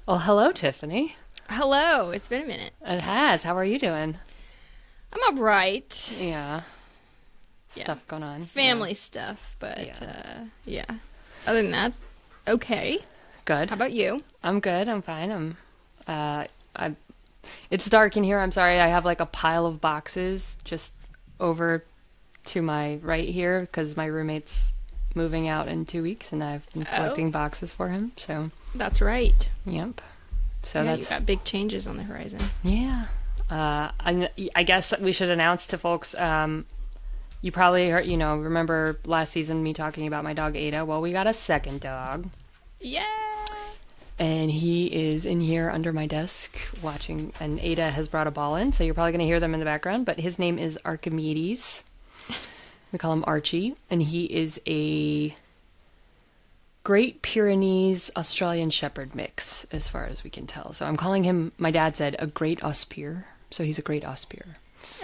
Well, hello, Tiffany. Hello, it's been a minute. It has. How are you doing? I'm all right. Yeah. Yeah, Stuff going on. Yeah. family stuff, but Yeah. yeah. Other than that, okay. Good. How about you? I'm good. I'm fine. I. It's dark in here. I'm sorry. I have like a pile of boxes just over to my right here because my roommate's moving out in 2 weeks, and I've been Oh, collecting boxes for him. So, that's right. yep. So Yeah, you that's got big changes on the horizon. yeah. I guess we should announce to folks. You probably heard, remember last season me talking about my dog Ada? Well, we got a second dog, Yeah. and he is in here under my desk watching. And Ada has brought a ball in, so you're probably going to hear them in the background. But his name is Archimedes. We call him Archie, and he is a Great Pyrenees Australian Shepherd mix, as far as we can tell. So I'm calling him. My dad said a Great Auspier, so he's a Great Auspier.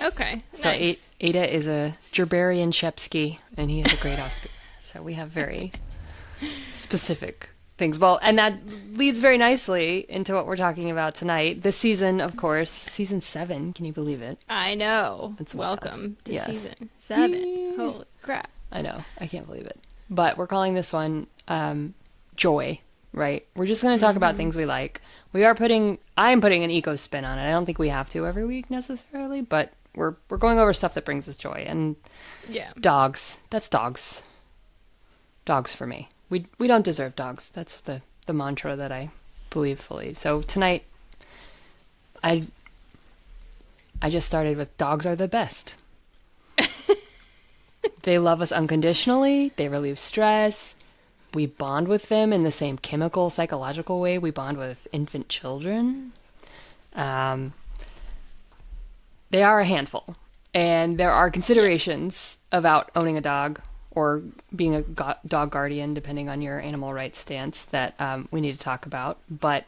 Okay. So Nice. Ada is a Gerberian Shepsky, and he is a Great Auspier. So we have very specific things. Well, and that leads very nicely into what we're talking about tonight. This season, of course, season 7. Can you believe it? I know. It's wild. Welcome to Yes. season 7. Yay. Holy crap. I know. I can't believe it. But we're calling this one Joy, right? We're just going to talk about things we like. I'm putting an eco spin on it. I don't think we have to every week necessarily, but we're going over stuff that brings us joy. And Yeah. dogs. That's dogs. Dogs for me. We don't deserve dogs. That's the mantra that I believe fully. So tonight, I just started with dogs are the best. They love us unconditionally. They relieve stress. We bond with them in the same chemical, psychological way we bond with infant children. Um, they are a handful. And there are considerations about owning a dog or being a dog guardian, depending on your animal rights stance, that we need to talk about. But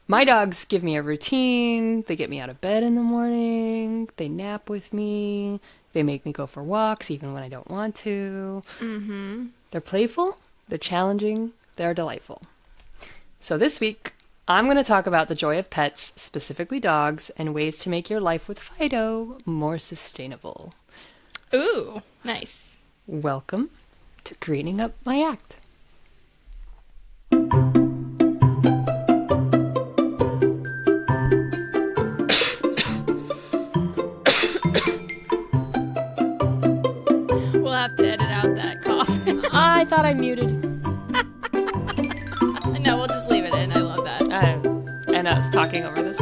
my dogs give me a routine. They get me out of bed in the morning. They nap with me. They make me go for walks even when I don't want to. Mm-hmm. They're playful. They're challenging. They're delightful. So this week, I'm going to talk about the joy of pets, specifically dogs, and ways to make your life with Fido more sustainable. Ooh, nice. Welcome to Greening Up My Act. We'll have to edit out that cough. I thought I muted. No, we'll just leave it in. I love that. And us talking over this.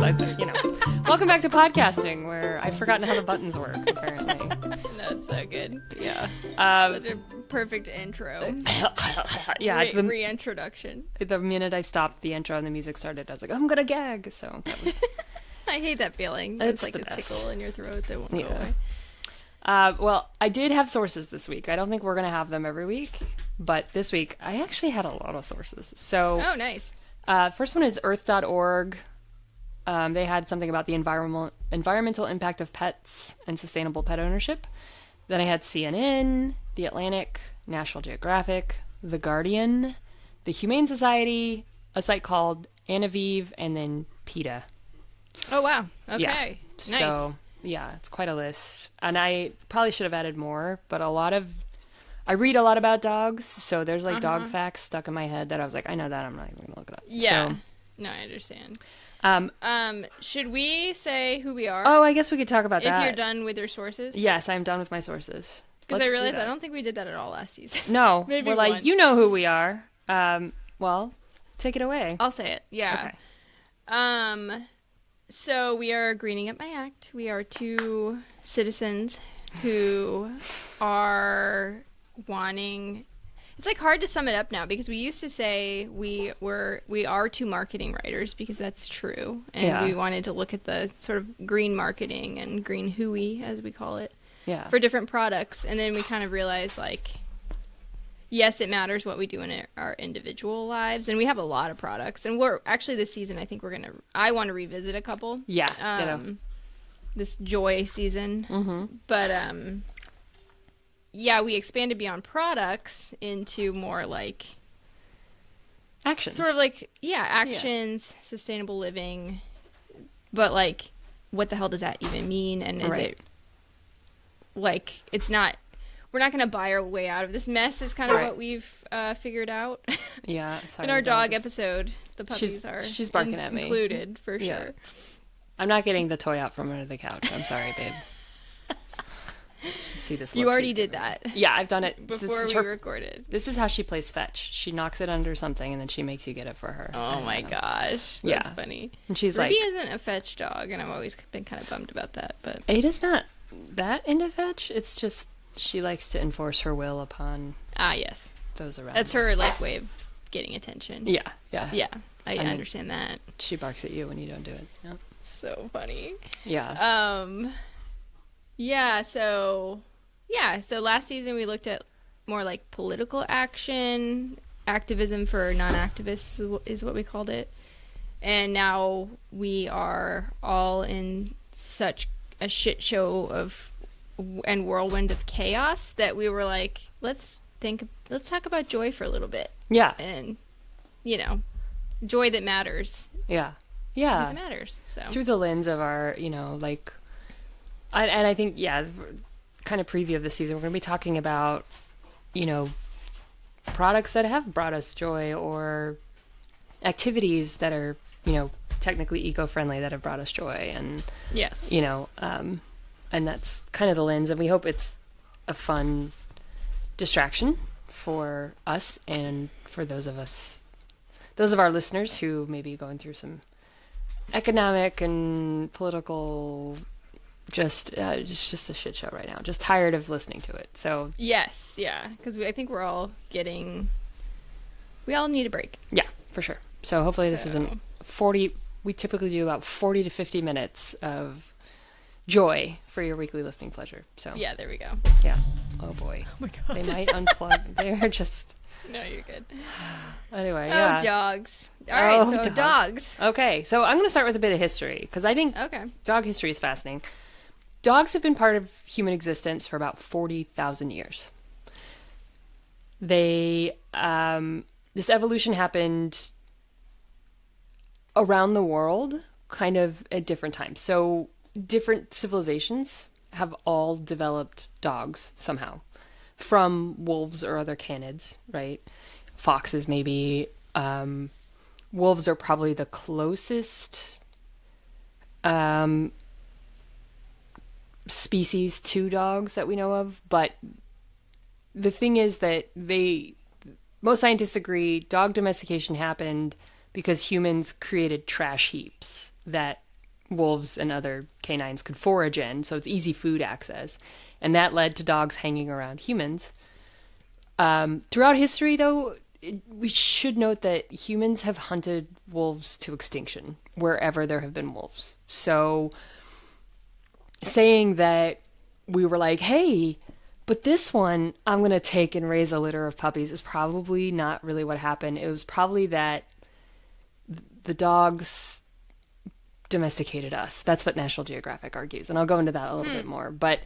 Welcome back to podcasting, where I've forgotten how the buttons work, apparently. That's so good. Yeah. Such a perfect intro. Yeah, it's Reintroduction. the minute I stopped the intro and the music started, I was like, I'm gonna gag. So that was I hate that feeling. It's It's like the a best. tickle in your throat that won't go Yeah. away. Well, I did have sources this week. I don't think we're gonna have them every week, but this week I actually had a lot of sources. So Oh, nice. first one is earth.org. They had something about the environmental impact of pets and sustainable pet ownership. Then I had CNN, The Atlantic, National Geographic, The Guardian, the Humane Society, a site called Anaviv, and then PETA. Oh, wow. Okay. Yeah. Nice. So, yeah, it's quite a list. And I probably should have added more, but I read a lot about dogs, so there's like dog facts stuck in my head that I was like, I know that, I'm not even gonna look it up. Yeah. So, No, I understand. um, Should we say who we are? oh, I guess we could talk about if that. you're done with your sources? Yes, I'm done with my sources. Because I Let's do realized I that. don't think we did that at all last season. No, Maybe we're like, once. you know who we are. Well, take it away. I'll say it. Yeah. Okay. So we are Greening Up My Act. We are two citizens who are wanting. It's like hard to sum it up now because we used to say we are two marketing writers because that's true, and Yeah. we wanted to look at the sort of green marketing and green hooey as we call it Yeah. for different products, and then we kind of realized like. Yes, it matters what we do in our individual lives, and we have a lot of products. And we're actually this season, I think I want to revisit a couple. Yeah. Ditto. This joy season. Mm-hmm. But yeah, we expanded beyond products into more like actions. Sort of like, yeah, actions, sustainable living, but like, what the hell does that even mean? And is it like, it's not, we're not going to buy our way out of this mess is kind of what we've figured out. Yeah. Sorry, in our dog episode, the puppies she's barking at me. Included, for sure. I'm not getting the toy out from under the couch. I'm sorry, babe. You should see this. You already did that. Yeah, I've done it before we recorded. This is how she plays fetch. She knocks it under something and then she makes you get it for her. Oh my gosh, that's funny. And she's Ruby like, isn't a fetch dog, and I've always been kind of bummed about that. But Ada's not that into fetch. It's just she likes to enforce her will upon yes, those around. That's her like way of getting attention. Yeah. I understand that. She barks at you when you don't do it. Yep. So funny. Yeah. So last season we looked at more like political action, activism for non-activists is what we called it. And now we are all in such a shit show of and whirlwind of chaos that we were like, let's talk about joy for a little bit. Yeah. And joy that matters. Yeah. Because it matters. So through the lens of our, like, and I think, kind of preview of the season, we're going to be talking about, products that have brought us joy or activities that are, technically eco-friendly that have brought us joy. And, yes, and that's kind of the lens. And we hope it's a fun distraction for us and for those of our listeners who may be going through some economic and political just a shit show right now, just tired of listening to it. So because I think we all need a break. Yeah, for sure. So hopefully this isn't 40. We typically do about 40 to 50 minutes of joy for your weekly listening pleasure. So yeah, there we go. Yeah. Oh boy. Oh my god. They might unplug. They're just. No, you're good. Anyway, yeah. Oh, dogs. All right, so dogs. Okay, so I'm going to start with a bit of history, because I think dog history is fascinating. Dogs have been part of human existence for about 40,000 years. This evolution happened around the world, kind of at different times. So different civilizations have all developed dogs somehow. From wolves or other canids, right? Foxes, maybe. Wolves are probably the closest species to dogs that we know of. But the thing is that most scientists agree dog domestication happened because humans created trash heaps that wolves and other canines could forage in. So it's easy food access. And that led to dogs hanging around humans. Throughout history, though, we should note that humans have hunted wolves to extinction wherever there have been wolves. So saying that we were like, hey, but this one I'm going to take and raise a litter of puppies is probably not really what happened. It was probably that the dogs domesticated us. That's what National Geographic argues. And I'll go into that a little bit more. But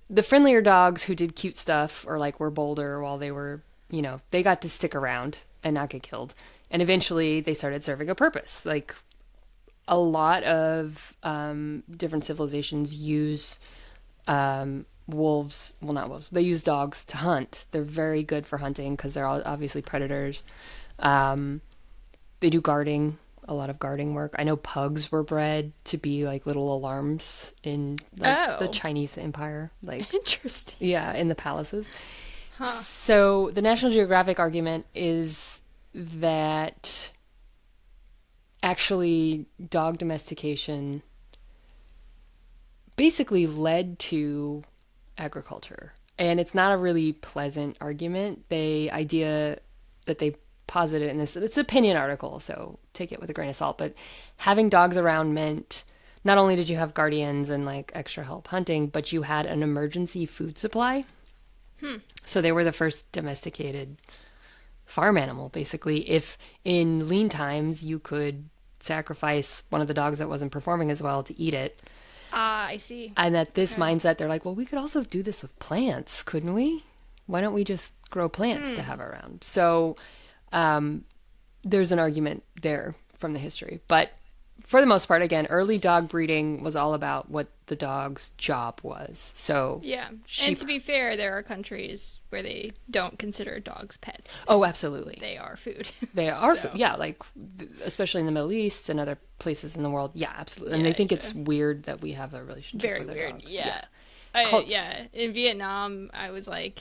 the friendlier dogs who did cute stuff or like were bolder while they were, they got to stick around and not get killed. And eventually they started serving a purpose. Like a lot of different civilizations use wolves. Well, not wolves. They use dogs to hunt. They're very good for hunting because they're all obviously predators. They do guarding. A lot of guarding work. I know pugs were bred to be like little alarms in the Chinese Empire. Like interesting. Yeah, in the palaces. Huh. So the National Geographic argument is that actually dog domestication basically led to agriculture. And it's not a really pleasant argument. The idea that they posited in this, it's an opinion article, so take it with a grain of salt, but having dogs around meant not only did you have guardians and like extra help hunting, but you had an emergency food supply. So they were the first domesticated farm animal, basically. If in lean times you could sacrifice one of the dogs that wasn't performing as well to eat it. I see. And at this mindset, they're like, well, we could also do this with plants, couldn't we? Why don't we just grow plants to have around? So there's an argument there from the history. But for the most part, again, early dog breeding was all about what the dog's job was. So Yeah. sheep. And to be fair, there are countries where they don't consider dogs pets. Oh, absolutely. They are food. They are, So, yeah, like especially in the Middle East and other places in the world. Yeah, absolutely. And Yeah, they think yeah. it's weird that we have a relationship Very with our weird. dogs. Yeah. Cult- Yeah. In Vietnam, I was like,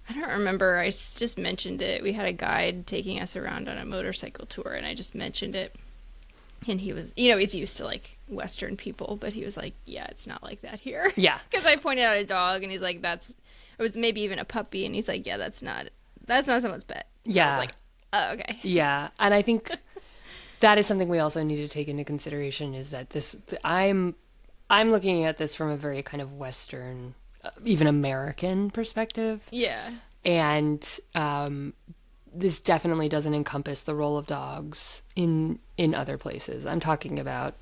I don't remember. Just mentioned it. We had a guide taking us around on a motorcycle tour, and I just mentioned it. And he was, he's used to like Western people, but he was like, yeah, it's not like that here. Yeah. Because I pointed out a dog, and he's like, it was maybe even a puppy, and he's like, yeah, that's not someone's pet. And Yeah. I was like, oh, okay. Yeah. And I think that is something we also need to take into consideration is that I'm looking at this from a very kind of Western, even American perspective. Yeah. And this definitely doesn't encompass the role of dogs in other places. I'm talking about,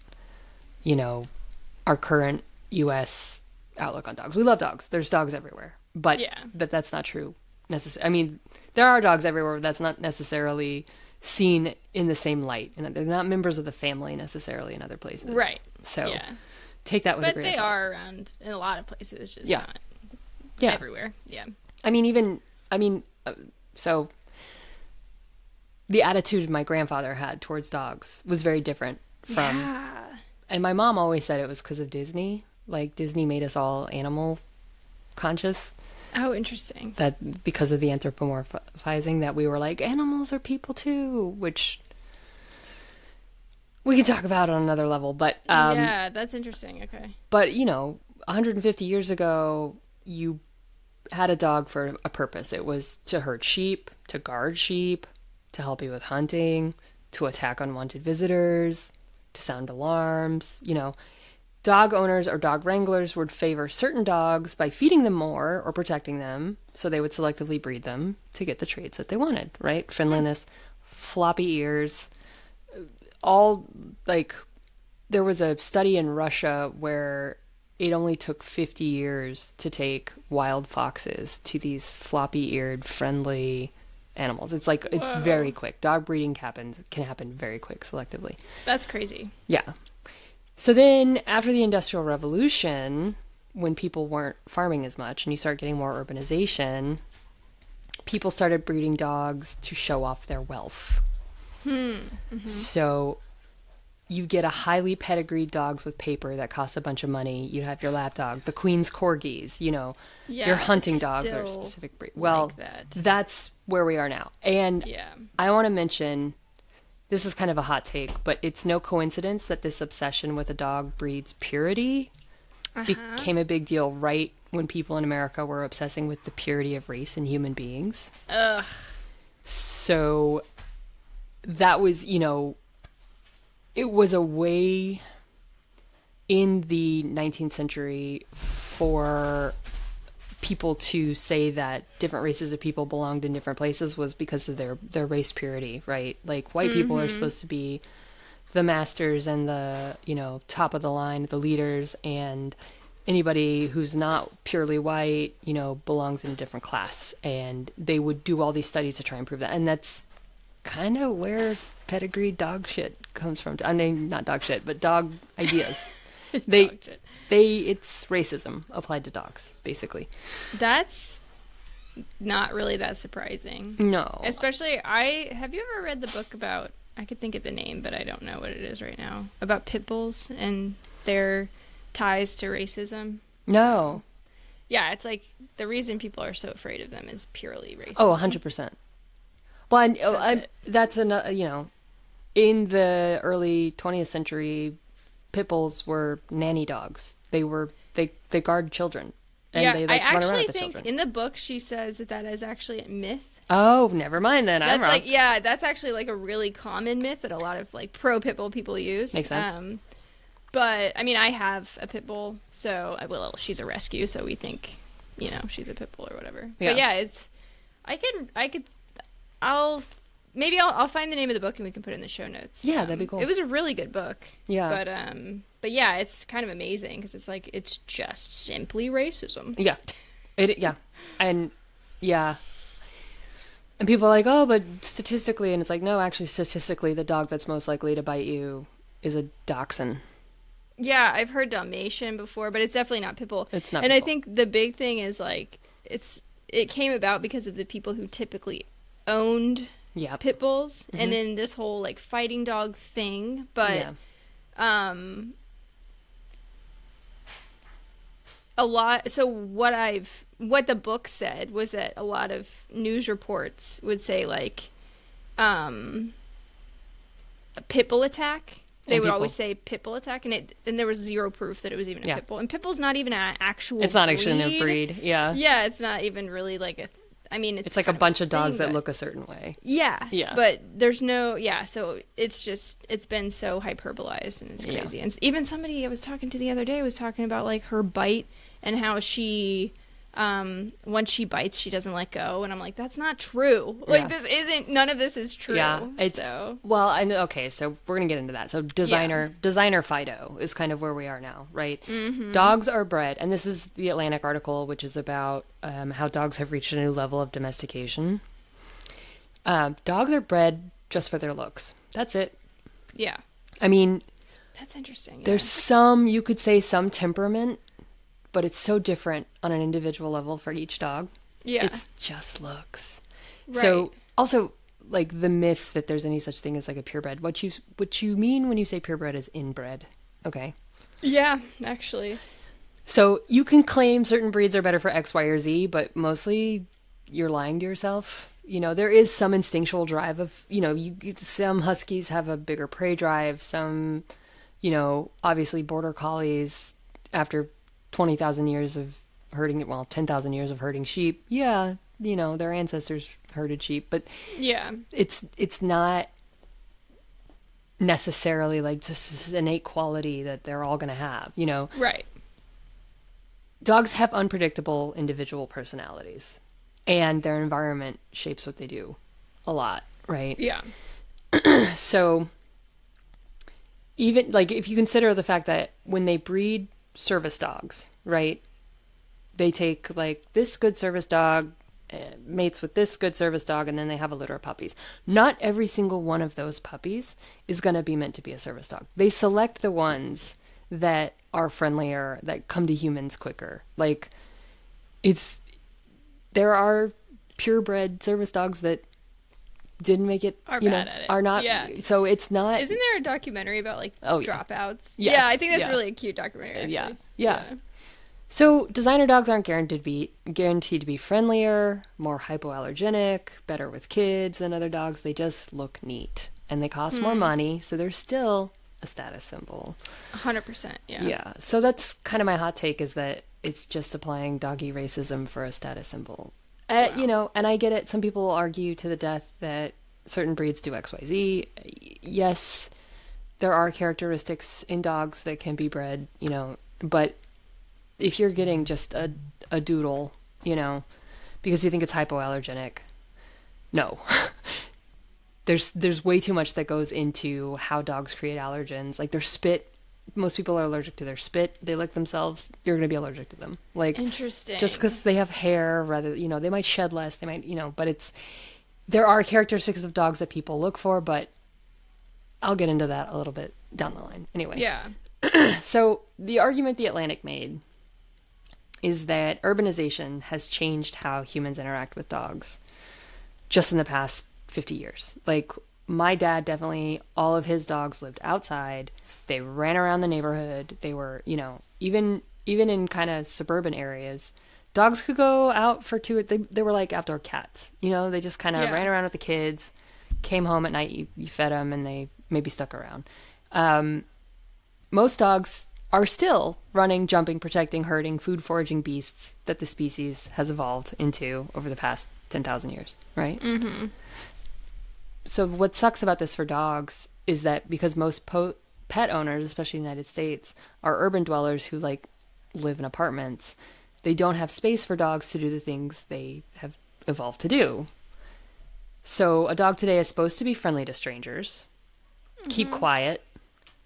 our current U.S. outlook on dogs. We love dogs. There's dogs everywhere, but Yeah. that's not true. I mean, there are dogs everywhere. But that's not necessarily seen in the same light, and they're not members of the family necessarily in other places. Right. So Yeah. take that with a But grain they of salt. are around in a lot of places, just Yeah. not Yeah. everywhere. Yeah. So the attitude my grandfather had towards dogs was very different from, Yeah. and my mom always said it was because of Disney. Like Disney made us all animal conscious, Oh, interesting. that because of the anthropomorphizing that we were like, animals are people too, which we can talk about on another level. But, Yeah, that's interesting. Okay. but 150 years ago, you had a dog for a purpose. It was to herd sheep, to guard sheep, to help you with hunting, to attack unwanted visitors, to sound alarms. Dog owners or dog wranglers would favor certain dogs by feeding them more or protecting them, so they would selectively breed them to get the traits that they wanted, right? Friendliness, floppy ears, all like there was a study in Russia where it only took 50 years to take wild foxes to these floppy-eared, friendly animals. It's like it's Whoa. very quick. Dog breeding can happen very quick selectively. That's crazy. Yeah. So then after the Industrial Revolution, when people weren't farming as much and you start getting more urbanization, people started breeding dogs to show off their wealth. Mm-hmm. So you get a highly pedigreed dogs with paper that costs a bunch of money. You'd have your lap dog, the Queen's Corgis, Yeah, your hunting it's dogs are a still specific breed. Well, like that. that's where we are now. And Yeah. I want to mention, this is kind of a hot take, but it's no coincidence that this obsession with a dog breed's purity became a big deal right when people in America were obsessing with the purity of race and human beings. Ugh. So that was, it was a way in the 19th century for people to say that different races of people belonged in different places was because of their race purity, right? Like white people are supposed to be the masters and the, top of the line, the leaders, and anybody who's not purely white, belongs in a different class. And they would do all these studies to try and prove that. And that's kind of where pedigree dog shit comes from. I mean, not dog shit, but dog ideas. Dog shit. It's racism applied to dogs, basically. That's not really that surprising. No. Especially, have you ever read the book about, I could think of the name, but I don't know what it is right now, about pit bulls and their ties to racism? No. Yeah, it's like the reason people are so afraid of them is purely racism. Oh, 100%. Well, That's it. that's in the early 20th century, pit bulls were nanny dogs. They guard children. And yeah, they I run around actually with the think children. in the book she says that is actually a myth. Oh, never mind then. I'm That's wrong. that's actually like a really common myth that a lot of like pro pit bull people use. Makes sense. But I mean, I have a pit bull, so she's a rescue, so we think, she's a pit bull or whatever. Yeah. But yeah, I'll find the name of the book and we can put it in the show notes. Yeah, that'd be cool. It was a really good book. Yeah. But yeah, it's kind of amazing because it's just simply racism. Yeah. Yeah. And yeah. And people are like, oh, but statistically, and it's like, no, actually, statistically, the dog that's most likely to bite you is a dachshund. Yeah, I've heard Dalmatian before, but it's definitely not pit bull. It's not And I people. think the big thing is like it came about because of the people who typically owned Yep. pit bulls, Mhm. and then this whole like fighting dog thing. But Yeah. um, a lot. So what the book said was that a lot of news reports would say like a pit bull attack. They And would people. always say pit bull attack, and there was zero proof that it was even a Yeah. pit bull. And pit bull's not even an actual. It's not actually a breed. breed. Yeah. Yeah, it's not even really like a. I mean, It's like a kind bunch of thing, dogs that but- look a certain way. Yeah, Yeah. but there's no. Yeah, so it's been so hyperbolized and it's Yeah. crazy. And even somebody I was talking to the other day was talking about like her bite and how she. Once she bites, she doesn't let go, and I'm like, that's not true. Like, Yeah. this isn't. None of this is true. Yeah, it's so well. I know. Okay, so we're gonna get into that. So designer Fido is kind of where we are now, right? Mm-hmm. Dogs are bred, and this is the Atlantic article, which is about how dogs have reached a new level of domestication. Dogs are bred just for their looks. That's it. yeah, I mean, that's interesting. Yeah. there's some, you could say, some temperament, but it's so different on an individual level for each dog. yeah, It's just looks. right. So also, like, the myth that there's any such thing as like a purebred. What you mean when you say purebred is inbred. Okay. Yeah, actually. So you can claim certain breeds are better for X, Y, or Z, but mostly you're lying to yourself. You know, there is some instinctual drive of, some huskies have a bigger prey drive. Some, obviously border collies after 20,000 years of herding, well, 10,000 years of herding sheep. Yeah, their ancestors herded sheep, but Yeah. it's not necessarily like just this innate quality that they're all going to have, Right. Dogs have unpredictable individual personalities, and their environment shapes what they do a lot, right? Yeah. So even like if you consider the fact that when they breed service dogs, right? They take like this good service dog mates with this good service dog, and then they have a litter of puppies. Not every single one of those puppies is going to be meant to be a service dog. They select the ones that are friendlier, that come to humans quicker. Like there are purebred service dogs that didn't make it, Are bad at it. are not. Yeah. So it's not. Isn't there a documentary about like Oh, yeah. dropouts? Yes, Yeah, I think that's yeah. really a cute documentary. Actually. Yeah. So designer dogs aren't guaranteed to be friendlier, more hypoallergenic, better with kids than other dogs. They just look neat, and they cost more money, so they're still a status symbol. 100%. Yeah. Yeah. So that's kind of my hot take, is that it's just applying doggy racism for a status symbol. And I get it. Some people argue to the death that certain breeds do XYZ. Yes, there are characteristics in dogs that can be bred, but if you're getting just a doodle, because you think it's hypoallergenic, no. There's way too much that goes into how dogs create allergens. Like their spit, most people are allergic to their spit. They lick themselves, you're going to be allergic to them. Like Interesting. just because they have hair, rather, they might shed less, they might, but there are characteristics of dogs that people look for, but I'll get into that a little bit down the line. Anyway. Yeah. So the argument the Atlantic made is that urbanization has changed how humans interact with dogs just in the past 50 years. Like my dad, definitely all of his dogs lived outside. They ran around the neighborhood. They were, even in kind of suburban areas, dogs could go out for they were like outdoor cats. They just kind of ran around with the kids, came home at night, you fed them, and they maybe stuck around. Most dogs are still running, jumping, protecting, herding, food foraging beasts that the species has evolved into over the past 10,000 years, right? Mm-hmm. So what sucks about this for dogs is that because most pet owners, especially in the United States, are urban dwellers who live in apartments, they don't have space for dogs to do the things they have evolved to do. So a dog today is supposed to be friendly to strangers, keep quiet,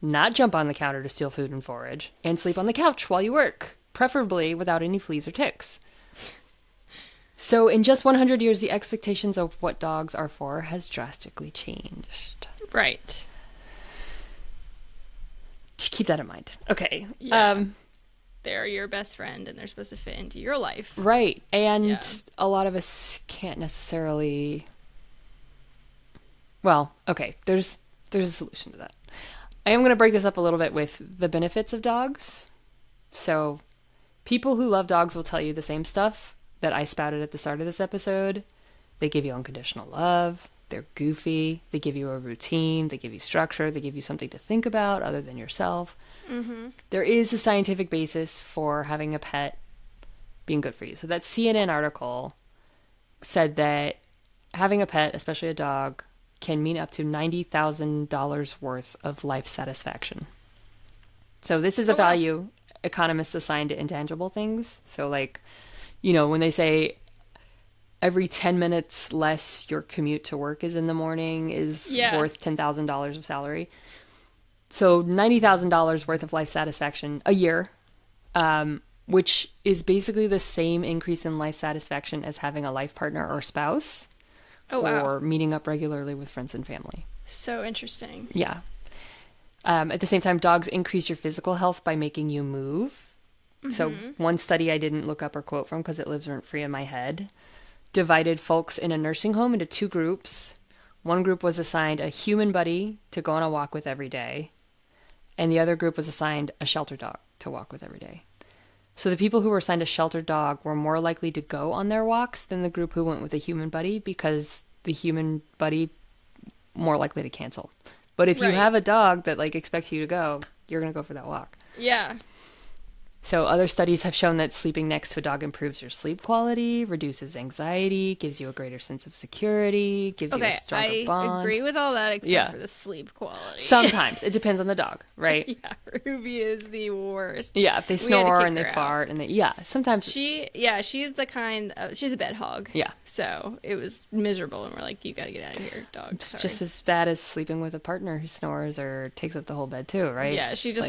not jump on the counter to steal food and forage, and sleep on the couch while you work, preferably without any fleas or ticks. So in just 100 years, the expectations of what dogs are for has drastically changed. Right. Just keep that in mind. Okay. Yeah. They're your best friend and they're supposed to fit into your life. Right. And Yeah. a lot of us can't necessarily. Well, okay. There's a solution to that. I am going to break this up a little bit with the benefits of dogs. So people who love dogs will tell you the same stuff that I spouted at the start of this episode. They give you unconditional love. They're goofy. They give you a routine. They give you structure. They give you something to think about other than yourself. Mm-hmm. There is a scientific basis for having a pet being good for you. So that CNN article said that having a pet, especially a dog, can mean up to $90,000 worth of life satisfaction. So this is a value economists assign to intangible things. So like, when they say every 10 minutes less your commute to work is in the morning is worth $10,000 of salary. So $90,000 worth of life satisfaction a year, which is basically the same increase in life satisfaction as having a life partner or spouse. Oh, wow. Or meeting up regularly with friends and family. So interesting. Yeah. At the same time, dogs increase your physical health by making you move. Mm-hmm. So one study I didn't look up or quote from because it lives rent free in my head divided folks in a nursing home into two groups. One group was assigned a human buddy to go on a walk with every day, and the other group was assigned a shelter dog to walk with every day. So the people who were assigned a shelter dog were more likely to go on their walks than the group who went with a human buddy because the human buddy more likely to cancel. But if you have a dog that like expects you to go, you're going to go for that walk. Yeah. So other studies have shown that sleeping next to a dog improves your sleep quality, reduces anxiety, gives you a greater sense of security, gives you a stronger bond. I agree with all that except for the sleep quality. Sometimes. It depends on the dog, right? Yeah, Ruby is the worst. Yeah, if they snore and they fart and sometimes. She's the kind of, she's a bed hog. Yeah. So it was miserable and we're like, you got to get out of here, dog. It's just as bad as sleeping with a partner who snores or takes up the whole bed too, right? Yeah, she just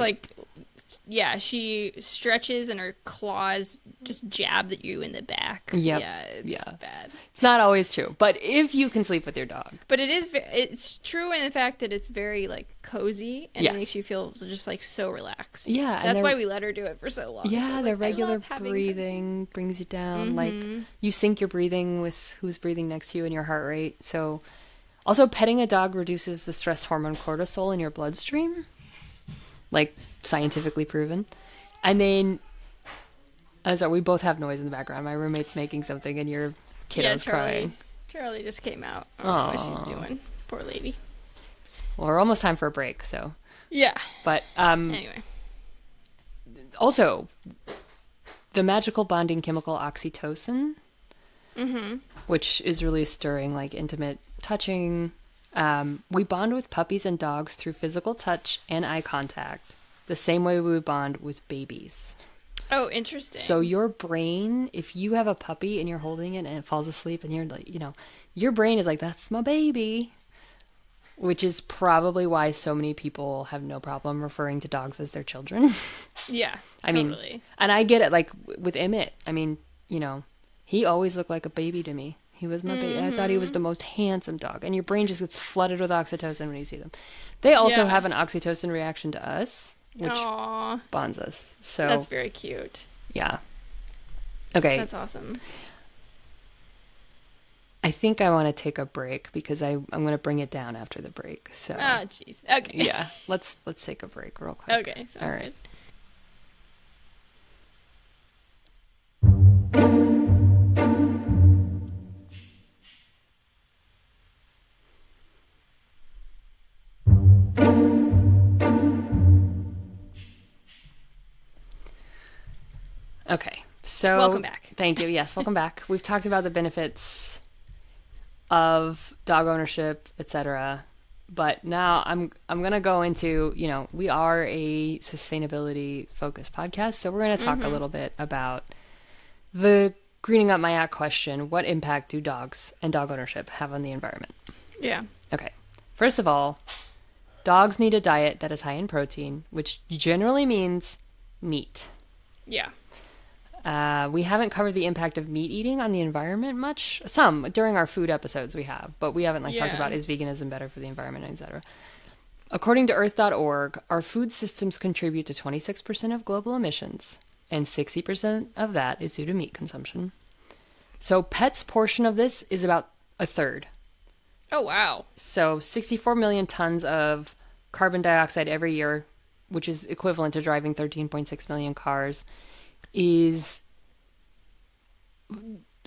she stretches and her claws just jab at you in the back. Yep. Yeah, it's bad. It's not always true, but if you can sleep with your dog. But it's true in the fact that it's very like cozy and it makes you feel just like so relaxed. Yeah. That's why we let her do it for so long. Yeah, so, the regular breathing brings you down. Like you sync your breathing with who's breathing next to you and your heart rate. So also petting a dog reduces the stress hormone cortisol in your bloodstream. Like scientifically proven. And then we both have noise in the background. My roommate's making something and your kiddo's crying. Charlie just came out. I don't know what she's doing. Poor lady. Well, we're almost time for a break, so. Yeah. But anyway. Also, the magical bonding chemical oxytocin, which is released during like intimate touching. We bond with puppies and dogs through physical touch and eye contact, the same way we would bond with babies. Oh, interesting. So your brain, if you have a puppy and you're holding it and it falls asleep and you're like, your brain is like, that's my baby, which is probably why so many people have no problem referring to dogs as their children. Yeah, I mean, and I get it, like with Emmett, I mean, he always looked like a baby to me. He was my baby. I thought he was the most handsome dog. And your brain just gets flooded with oxytocin when you see them. They also have an oxytocin reaction to us, which bonds us. So that's very cute. Yeah. Okay. That's awesome. I think I want to take a break because I'm going to bring it down after the break. So. Oh, jeez. Okay. Yeah. Let's take a break real quick. Okay. Sounds all right. Good. Okay, so welcome back. Thank you. Yes, welcome back. We've talked about the benefits of dog ownership, etc. But now I'm gonna go into we are a sustainability focused podcast, so we're gonna talk a little bit about the greening up my act question. What impact do dogs and dog ownership have on the environment? Yeah. Okay. First of all, dogs need a diet that is high in protein, which generally means meat. Yeah. We haven't covered the impact of meat eating on the environment much. Some during our food episodes we have, but we haven't talked about is veganism better for the environment, etc. According to Earth.org, our food systems contribute to 26% of global emissions, and 60% of that is due to meat consumption. So pets' portion of this is about a third. Oh, wow. So 64 million tons of carbon dioxide every year, which is equivalent to driving 13.6 million cars, is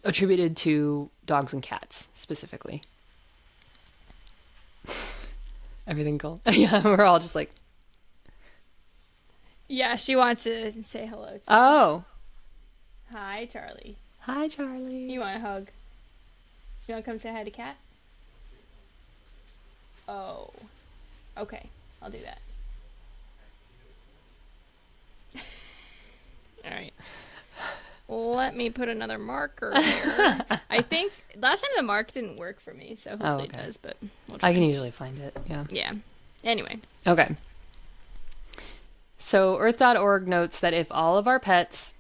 attributed to dogs and cats specifically. Everything cool? Yeah, we're all just like... Yeah, she wants to say hello to you. Oh. Hi, Charlie. Hi, Charlie. You want a hug? You want to come say hi to Kat? Oh. Okay, I'll do that. All right. Let me put another marker there. I think last time the mark didn't work for me, so hopefully it does, but we'll try. I can usually find it, yeah. Yeah. Anyway. Okay. So Earth.org notes that if all of our pets,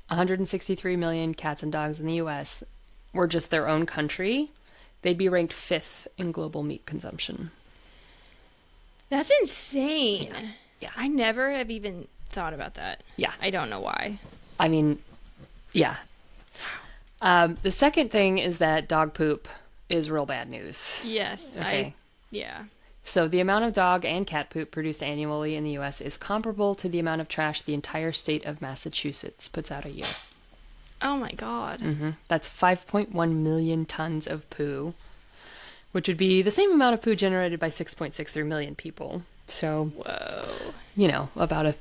163 million cats and dogs in the U.S., were just their own country, they'd be ranked 5th in global meat consumption. That's insane. Yeah. I never have even thought about that. Yeah. I don't know why. I mean, yeah. The second thing is that dog poop is real bad news. Yes. Okay. Yeah. So the amount of dog and cat poop produced annually in the U.S. is comparable to the amount of trash the entire state of Massachusetts puts out a year. Oh my God. Mm-hmm. That's 5.1 million tons of poo, which would be the same amount of poo generated by 6.63 million people. So, whoa. You know, about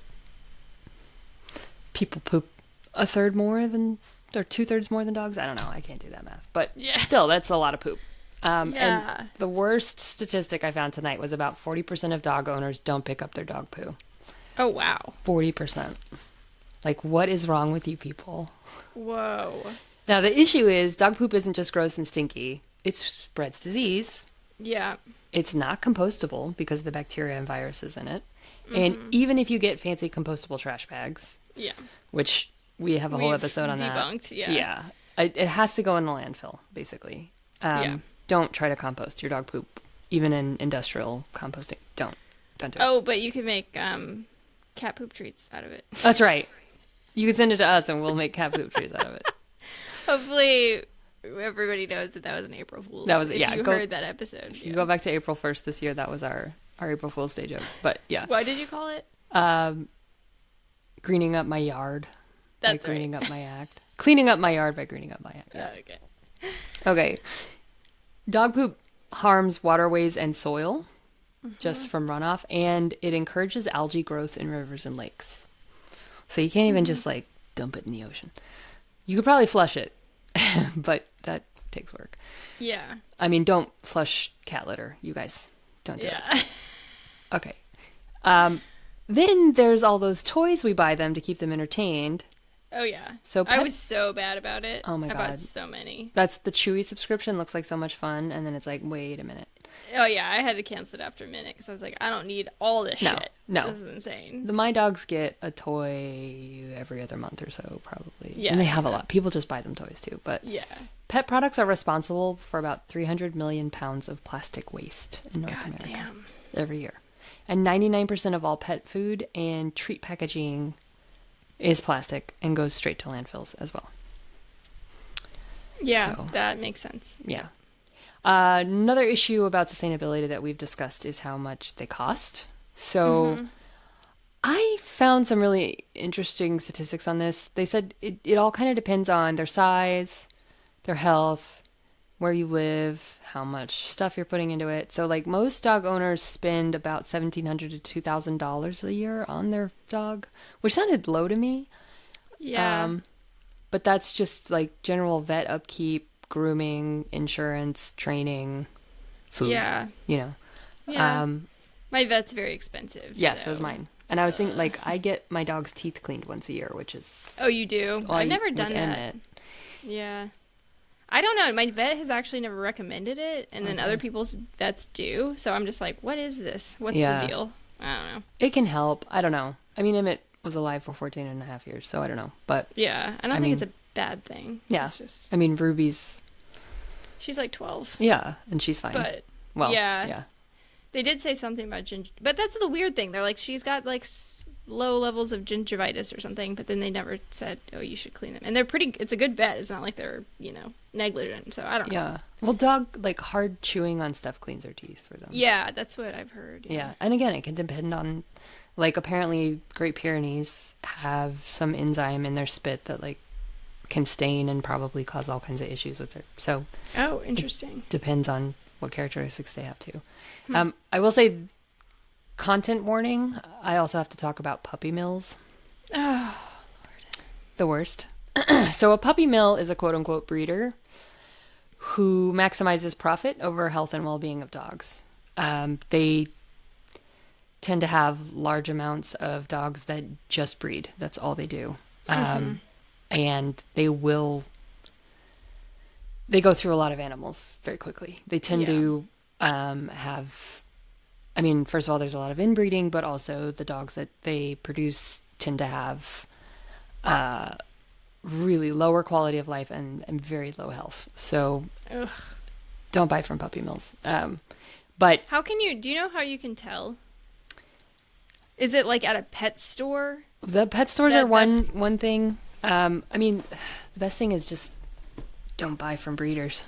people poop a third more than, or 2/3 more than dogs. I don't know. I can't do that math. But still, that's a lot of poop. And the worst statistic I found tonight was about 40% of dog owners don't pick up their dog poo. Oh, wow. 40%. Like, what is wrong with you people? Whoa. Now, the issue is dog poop isn't just gross and stinky. It spreads disease. Yeah. It's not compostable because of the bacteria and viruses in it. Mm-hmm. And even if you get fancy compostable trash bags, which we have a whole episode on debunked, that. Yeah. It has to go in the landfill, basically. Don't try to compost your dog poop, even in industrial composting. Don't do it. Oh, but you can make cat poop treats out of it. That's right. You can send it to us and we'll make cat poop treats out of it. Hopefully everybody knows that was an April Fool's. That was, if you heard that episode. If you go back to April 1st this year, that was our April Fool's Day joke. But yeah. What did you call it? Greening up my yard. That's by greening up my act. Cleaning up my yard by greening up my act. Yeah. Okay. Dog poop harms waterways and soil just from runoff, and it encourages algae growth in rivers and lakes. So you can't even just like dump it in the ocean. You could probably flush it, but that takes work. Yeah. I mean, don't flush cat litter, you guys. Don't do it. Okay. Then there's all those toys we buy them to keep them entertained. Oh, yeah. So I was so bad about it. Oh, my God. I bought so many. That's the Chewy subscription. Looks like so much fun. And then it's like, wait a minute. Oh, yeah. I had to cancel it after a minute because I was like, I don't need all this shit. No. This is insane. My dogs get a toy every other month or so, probably. Yeah. And they have a lot. People just buy them toys, too. But pet products are responsible for about 300 million pounds of plastic waste in North America every year. And 99% of all pet food and treat packaging is plastic and goes straight to landfills as well. Yeah, so, that makes sense. Yeah. Another issue about sustainability that we've discussed is how much they cost. So I found some really interesting statistics on this. They said it all kind of depends on their size, their health, where you live, how much stuff you're putting into it. So like most dog owners spend about $1,700 to $2,000 a year on their dog, which sounded low to me. Yeah. But that's just like general vet upkeep, grooming, insurance, training, food. Yeah. You know. Yeah. My vet's very expensive. Yeah, so is mine. And I was thinking, like, I get my dog's teeth cleaned once a year, which is... Oh, you do? I've never done that. Emmett. Yeah. I don't know. My vet has actually never recommended it, and then other people's vets do. So I'm just like, what is this? What's the deal? I don't know. It can help. I don't know. I mean, Emmett was alive for 14 and a half years, so I don't know. But Yeah, I don't think it's a bad thing. yeah, It's just I mean, Ruby's, she's like 12. yeah, and she's fine. But well, yeah. yeah. They did say something about ginger, but that's the weird thing. They're like, she's got like low levels of gingivitis or something, but then they never said, oh, you should clean them. And they're pretty, it's a good vet. It's not like they're, negligent. So I don't know. Yeah. Well, dog, like, hard chewing on stuff cleans their teeth for them. Yeah, that's what I've heard. Yeah. And again, it can depend on, like, apparently Great Pyrenees have some enzyme in their spit that, like, can stain and probably cause all kinds of issues with it. So Oh, interesting. depends on what characteristics they have too. I will say, content warning, I also have to talk about puppy mills. Oh, The worst. So a puppy mill is a quote-unquote breeder who maximizes profit over health and well-being of dogs. They tend to have large amounts of dogs that just breed. That's all they do. And they go through a lot of animals very quickly. They tend to have, I mean, first of all, there's a lot of inbreeding, but also the dogs that they produce tend to have really lower quality of life and very low health. So ugh. Don't buy from puppy mills. But How can you, do you know how you can tell? Is it like at a pet store? the pet stores are one thing. I mean, the best thing is just don't buy from breeders.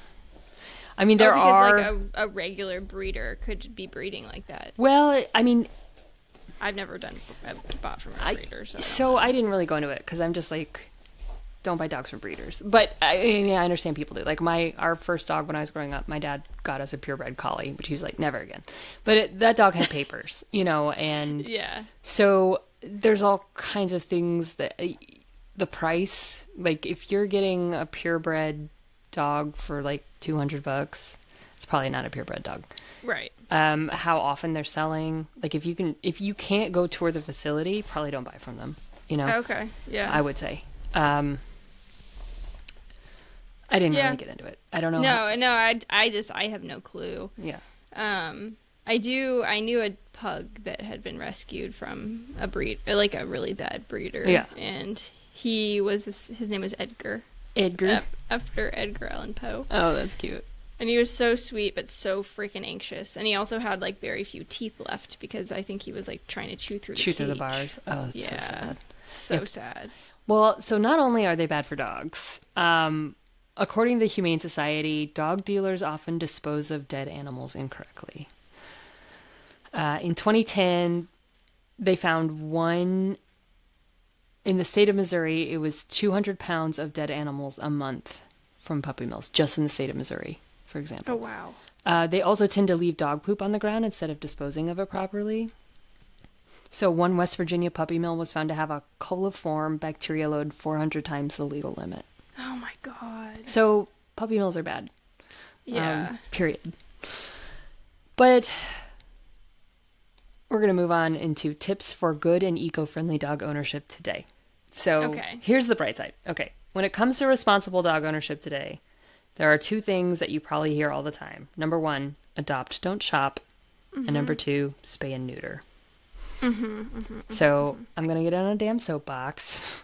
I mean, there are like a regular breeder could be breeding like that. Well, I mean, I've never bought from a breeder, so I didn't really go into it because I'm just like, don't buy dogs from breeders. But I understand people do. Like our first dog when I was growing up, my dad got us a purebred collie, which he was like, never again. But that dog had papers, and yeah. So there's all kinds of things that the price, like if you're getting a purebred dog for like $200, it's probably not a purebred dog. Right. How often they're selling, like if you can't go tour the facility, probably don't buy from them. Okay. Yeah. I would say. I didn't really get into it. I don't know. No. I have no clue. Yeah. I knew a pug that had been rescued from a breed, like a really bad breeder. Yeah. And his name was Edgar. Edgar? After Edgar Allan Poe. Oh, that's cute. And he was so sweet, but so freaking anxious. And he also had like very few teeth left because I think he was like trying to chew through the bars. Oh, that's so sad. So sad. Well, so not only are they bad for dogs, according to the Humane Society, dog dealers often dispose of dead animals incorrectly. In 2010, they found one in the state of Missouri. It was 200 pounds of dead animals a month from puppy mills, just in the state of Missouri, for example. Oh, wow. They also tend to leave dog poop on the ground instead of disposing of it properly. So one West Virginia puppy mill was found to have a coliform bacteria load 400 times the legal limit. Oh, my God. So puppy mills are bad. Yeah. Period. But we're going to move on into tips for good and eco-friendly dog ownership today. So Here's the bright side. Okay. When it comes to responsible dog ownership today, there are two things that you probably hear all the time. Number one, adopt, don't shop. And number two, spay and neuter. So I'm going to get on a damn soapbox.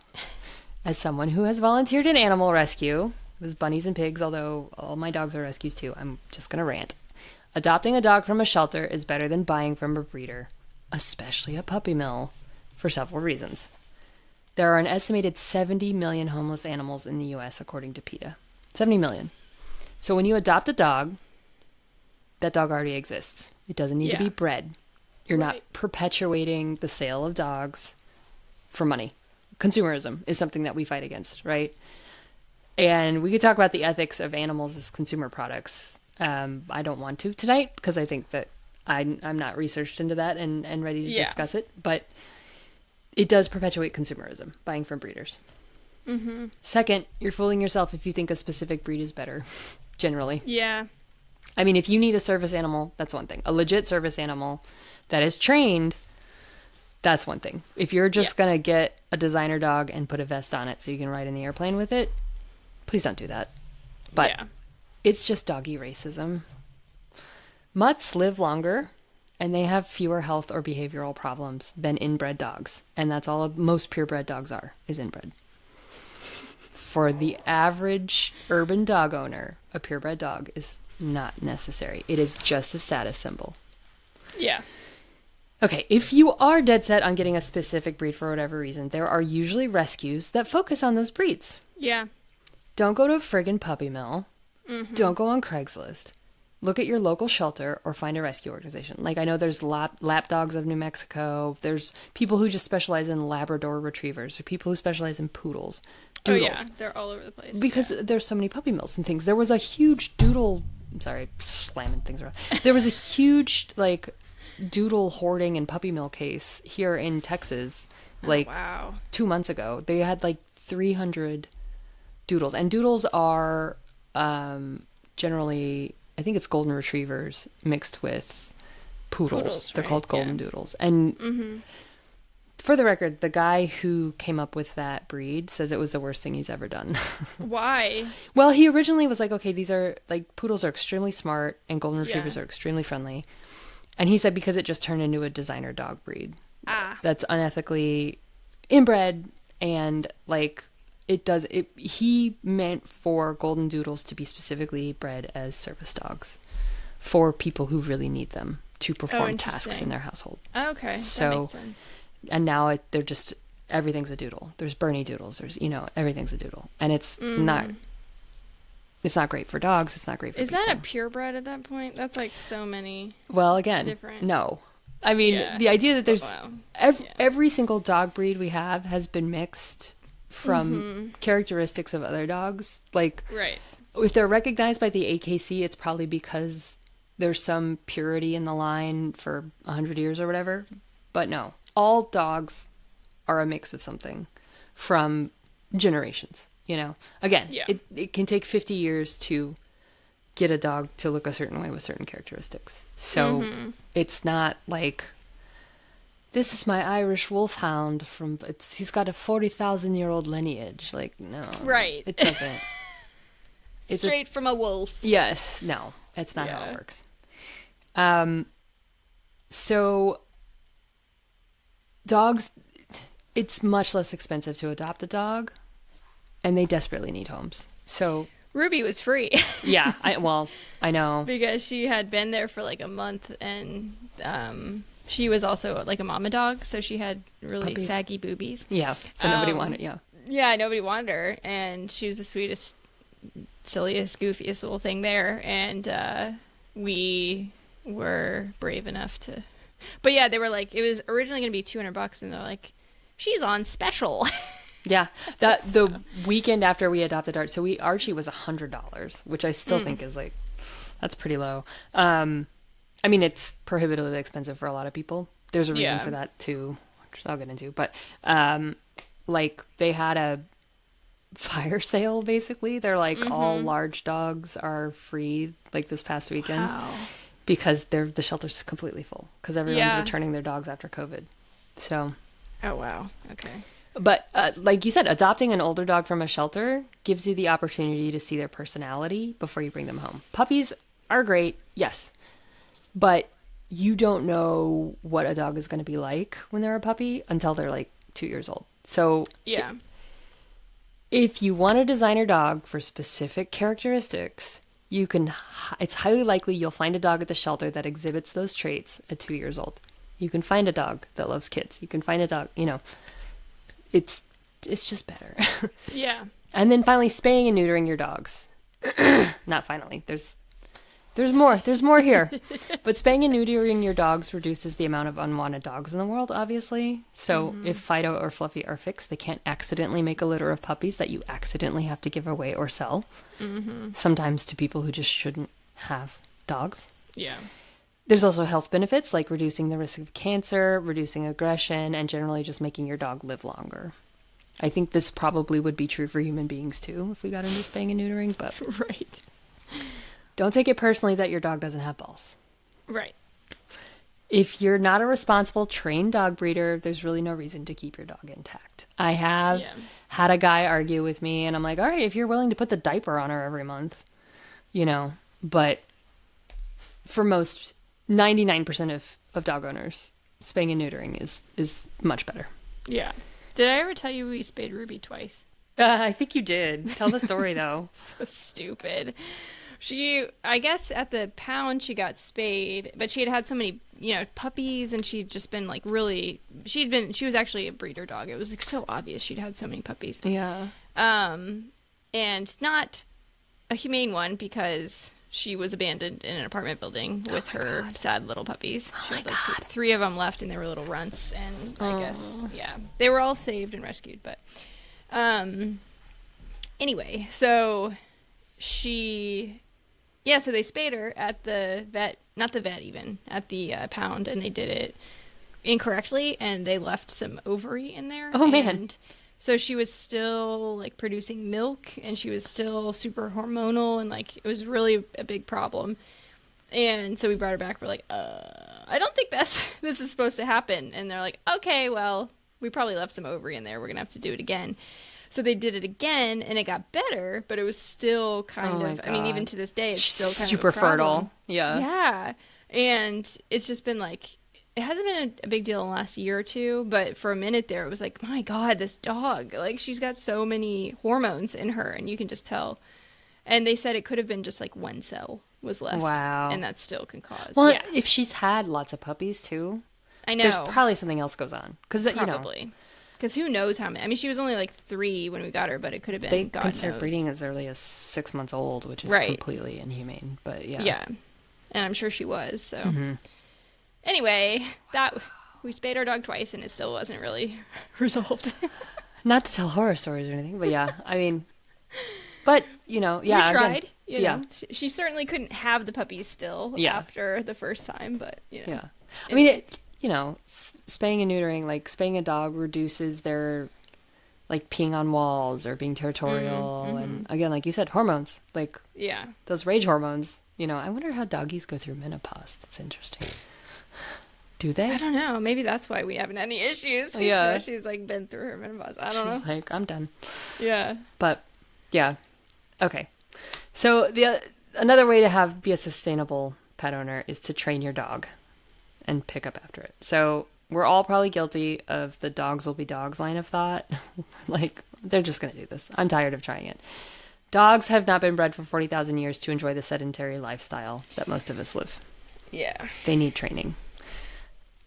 As someone who has volunteered in animal rescue, it was bunnies and pigs, although all my dogs are rescues too. I'm just going to rant. Adopting a dog from a shelter is better than buying from a breeder, especially a puppy mill, for several reasons. There are an estimated 70 million homeless animals in the U.S., according to PETA. 70 million. So when you adopt a dog, that dog already exists. It doesn't need to be bred. You're not perpetuating the sale of dogs for money. Consumerism is something that we fight against, right? And we could talk about the ethics of animals as consumer products. I don't want to tonight because I think that I'm not researched into that and ready to discuss it. But it does perpetuate consumerism, buying from breeders. Mm-hmm. Second, you're fooling yourself if you think a specific breed is better, generally. Yeah. I mean, if you need a service animal, that's one thing. A legit service animal that is trained, that's one thing. If you're just going to get a designer dog and put a vest on it so you can ride in the airplane with it, please don't do that. But it's just doggy racism. Mutts live longer and they have fewer health or behavioral problems than inbred dogs. And that's all most purebred dogs is inbred. For the average urban dog owner, a purebred dog is not necessary. It is just a status symbol. Yeah. Okay, if you are dead set on getting a specific breed for whatever reason, there are usually rescues that focus on those breeds. Yeah. Don't go to a friggin' puppy mill. Mm-hmm. Don't go on Craigslist. Look at your local shelter or find a rescue organization. Like, I know there's lap dogs of New Mexico. There's people who just specialize in Labrador retrievers. Or people who specialize in poodles. Doodles. Oh, yeah. They're all over the place. Because there's so many puppy mills and things. There was a huge doodle... I'm sorry, slamming things around. There was a huge, like, doodle hoarding and puppy mill case here in Texas. Like, 2 months ago. They had, like, 300 doodles. And doodles are generally... I think it's golden retrievers mixed with poodles. They're called golden doodles. And for the record, the guy who came up with that breed says it was the worst thing he's ever done. Why? Well, he originally was like, okay, these are like poodles are extremely smart and golden retrievers are extremely friendly. And he said because it just turned into a designer dog breed. That's unethically inbred and like he meant for golden doodles to be specifically bred as service dogs for people who really need them to perform tasks in their household. Okay, so that makes sense. And now they're just everything's a doodle. There's Bernie doodles. There's everything's a doodle, and it's not great for dogs. It's not great for people. Is that a purebred at that point? That's like so many. Well, again, different. No. I mean, the idea that there's every single dog breed we have has been mixed from characteristics of other dogs. Like, if they're recognized by the AKC, it's probably because there's some purity in the line for 100 years or whatever. But no, all dogs are a mix of something from generations, Again, it can take 50 years to get a dog to look a certain way with certain characteristics. So it's not like... This is my Irish wolfhound he's got a 40,000-year-old lineage. Like, no. Right. It doesn't. It's straight from a wolf. Yes. No. That's not how it works. So, dogs, it's much less expensive to adopt a dog, and they desperately need homes. So... Ruby was free. Yeah. I know. Because she had been there for like a month, and... she was also like a mama dog, so she had really saggy boobies. Yeah, so nobody wanted, Yeah, nobody wanted her, and she was the sweetest, silliest, goofiest little thing there, and we were brave enough to... But yeah, they were like, it was originally going to be $200, and they're like, she's on special. Yeah, the weekend after we adopted Archie was $100, which I still think is like, that's pretty low. I mean, it's prohibitively expensive for a lot of people. There's a reason for that too, which I'll get into. But like they had a fire sale basically. They're like all large dogs are free like this past weekend because the shelter's completely full because everyone's returning their dogs after COVID. So. Oh wow. Okay. But like you said, adopting an older dog from a shelter gives you the opportunity to see their personality before you bring them home. Puppies are great, yes. But you don't know what a dog is going to be like when they're a puppy until they're like 2 years old. So if you want a designer dog for specific characteristics, it's highly likely you'll find a dog at the shelter that exhibits those traits at 2 years old. You can find a dog that loves kids. You can find a dog, it's just better. Yeah. And then finally, spaying and neutering your dogs. Not finally. There's more here. But spaying and neutering your dogs reduces the amount of unwanted dogs in the world, obviously. So if Fido or Fluffy are fixed, they can't accidentally make a litter of puppies that you accidentally have to give away or sell. Sometimes to people who just shouldn't have dogs. Yeah. There's also health benefits like reducing the risk of cancer, reducing aggression, and generally just making your dog live longer. I think this probably would be true for human beings too if we got into spaying and neutering, but... Right. Don't take it personally that your dog doesn't have balls. Right. If you're not a responsible trained dog breeder, there's really no reason to keep your dog intact. I have had a guy argue with me, and I'm like, all right, if you're willing to put the diaper on her every month, but for most, 99% of of dog owners, spaying and neutering is much better. Yeah. Did I ever tell you we spayed Ruby twice? I think you did. Tell the story though. So stupid. I guess at the pound she got spayed, but she had had so many, puppies, and she'd just been like she was actually a breeder dog. It was like so obvious she'd had so many puppies. Yeah. And not a humane one because she was abandoned in an apartment building with her sad little puppies. She had like three of them left, and they were little runts, and I guess, they were all saved and rescued, but anyway, so so they spayed her at the vet, not the vet even, at the pound, and they did it incorrectly, and they left some ovary in there. Oh, man. And so she was still like producing milk, and she was still super hormonal, and like it was really a big problem. And so we brought her back. We're like, I don't think this is supposed to happen. And they're like, okay, well, we probably left some ovary in there. We're gonna have to do it again. So they did it again, and it got better, but it was still kind of, I mean, even to this day, it's still kind super of a problem. fertile. Yeah. Yeah. And it's just been like, it hasn't been a big deal in the last year or two, but for a minute there, it was like, my God, this dog, like, she's got so many hormones in her, and you can just tell. And they said it could have been just like one cell was left. Wow. And that still can cause. Well, yeah. if she's had lots of puppies too, I know. there's probably something else goes on. Because, Probably. Because who knows how many. I mean, she was only like 3 when we got her, but it could have been, they God can start knows. breeding as early as 6 months old, which is completely inhumane. But yeah. Yeah. And I'm sure she was. So Mm-hmm. Anyway, we spayed our dog twice, and it still wasn't really resolved. Not to tell horror stories or anything, but yeah, I mean, but we tried. Know. She certainly couldn't have the puppies still after the first time, but yeah. I mean, spaying and neutering, like spaying a dog reduces their like peeing on walls or being territorial, and again, like you said, hormones, like those rage hormones. I wonder how doggies go through menopause. That's interesting. Do they? I don't know. Maybe that's why we haven't had any issues. Yeah. She's like been through her menopause. I don't know. She's like, I'm done. Yeah. But yeah. Okay. So another way to be a sustainable pet owner is to train your dog and pick up after it. So we're all probably guilty of the dogs will be dogs line of thought. Like, they're just going to do this. I'm tired of trying it. Dogs have not been bred for 40,000 years to enjoy the sedentary lifestyle that most of us live. Yeah. They need training.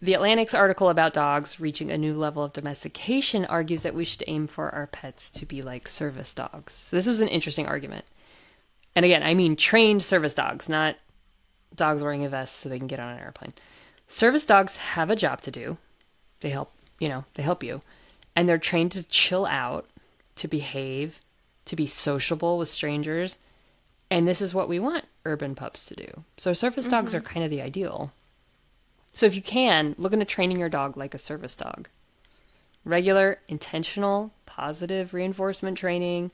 The Atlantic's article about dogs reaching a new level of domestication argues that we should aim for our pets to be like service dogs. So this was an interesting argument. And again, I mean trained service dogs, not dogs wearing a vest so they can get on an airplane. Service dogs have a job to do. They help you. And they're trained to chill out, to behave, to be sociable with strangers. And this is what we want urban pups to do. So service dogs are kind of the ideal. So if you can, look into training your dog like a service dog. Regular, intentional, positive reinforcement training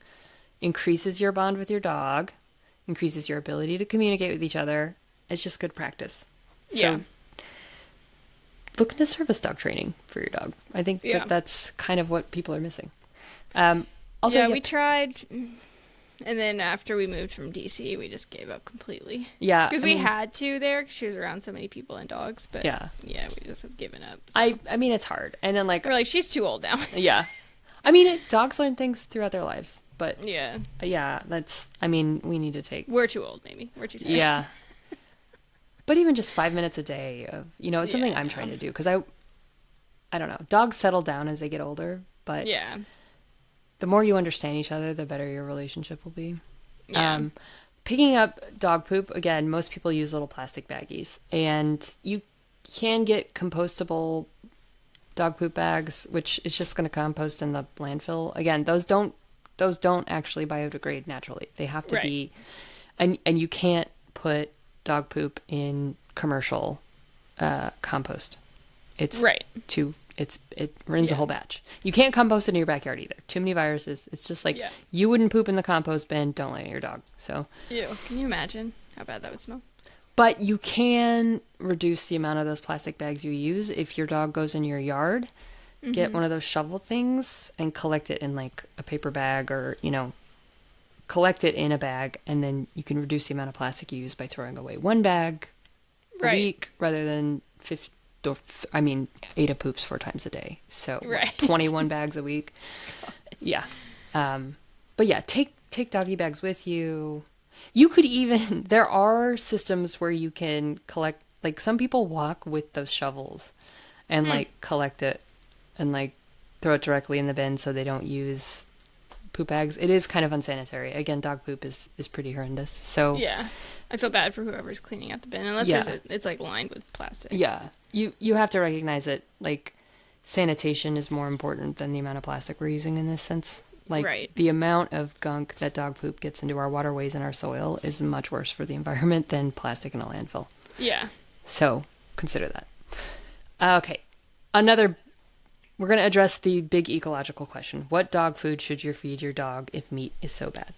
increases your bond with your dog, increases your ability to communicate with each other. It's just good practice. So look into service dog training for your dog. I think that's kind of what people are missing. Also, we tried, and then after we moved from DC, we just gave up completely. Yeah, because we had to there because she was around so many people and dogs. But we just have given up. So. I mean, it's hard, and then we're like, she's too old now. Yeah, I mean, dogs learn things throughout their lives, but that's. I mean, we need to take. We're too old, maybe. We're too tired. Yeah. But even just 5 minutes a day of, it's something I'm trying to do because I don't know. Dogs settle down as they get older, but the more you understand each other, the better your relationship will be. Yeah. Picking up dog poop, again, most people use little plastic baggies, and you can get compostable dog poop bags, which is just going to compost in the landfill. Again, those don't actually biodegrade naturally. They have to be, and you can't put dog poop in commercial compost. It's it ruins the whole batch. You can't compost it in your backyard either. Too many viruses. It's just like you wouldn't poop in the compost bin. Don't let your dog. So ew. Can you imagine how bad that would smell? But you can reduce the amount of those plastic bags you use if your dog goes in your yard. Get one of those shovel things and collect it in like a paper bag, or collect it in a bag, and then you can reduce the amount of plastic you use by throwing away one bag a week rather than I mean, Ada poops 4 times a day. So Right. 21 bags a week. Yeah. But yeah, take doggy bags with you. You could even, there are systems where you can collect, like some people walk with those shovels and like collect it and like throw it directly in the bin so they don't use poop bags. It is kind of unsanitary. Again, dog poop is pretty horrendous. So Yeah. I feel bad for whoever's cleaning out the bin, unless it's like lined with plastic. yeah, you have to recognize it. Like sanitation is more important than the amount of plastic we're using in this sense. Like Right. the amount of gunk that dog poop gets into our waterways and our soil is much worse for the environment than plastic in a landfill. Yeah. So consider that. Okay. We're going to address the big ecological question. What dog food should you feed your dog if meat is so bad?